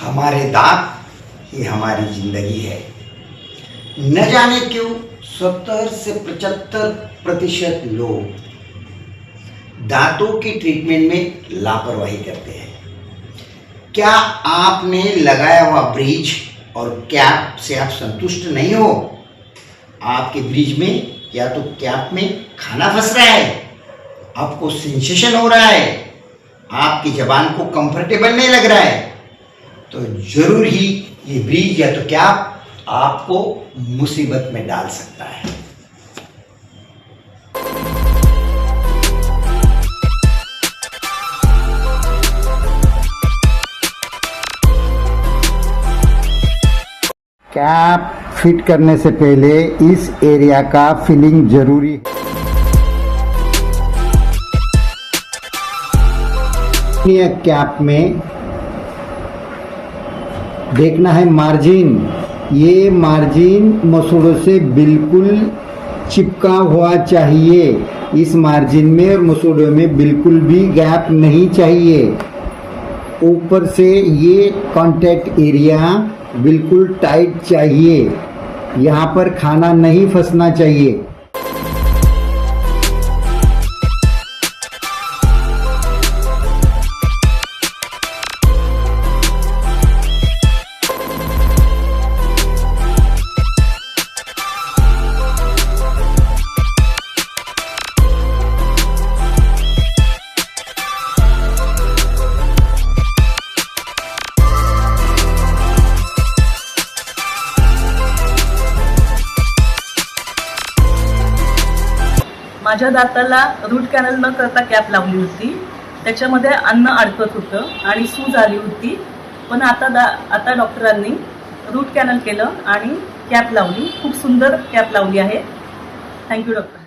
हमारे दांत ही हमारी जिंदगी है। न जाने क्यों 70 से 75% लोग दांतों की ट्रीटमेंट में लापरवाही करते हैं। क्या आपने लगाया हुआ ब्रिज और कैप से आप संतुष्ट नहीं हो? आपके ब्रिज में या तो कैप में खाना फंस रहा है, आपको सेंसेशन हो रहा है, आपकी जबान को कंफर्टेबल नहीं लग रहा है, तो जरूर ही ये ब्रिज या तो कैप आपको मुसीबत में डाल सकता है। कैप फिट करने से पहले इस एरिया का फिलिंग जरूरी है। कैप में देखना है मार्जिन, ये मार्जिन मसूड़ों से बिल्कुल चिपका हुआ चाहिए। इस मार्जिन में और मसूड़ों में बिल्कुल भी गैप नहीं चाहिए। ऊपर से ये कांटेक्ट एरिया बिल्कुल टाइट चाहिए, यहाँ पर खाना नहीं फंसना चाहिए। माझ्या दाताला रूट कॅनल न करता कॅप लावली होती। त्याच्यामध्ये अन्न अडकत होतं आणि सूज आली होती, पण आता डॉक्टरांनी रूट कॅनल केलं आणि कॅप लावली। खूप सुंदर कॅप लावली आहे। Thank you doctor.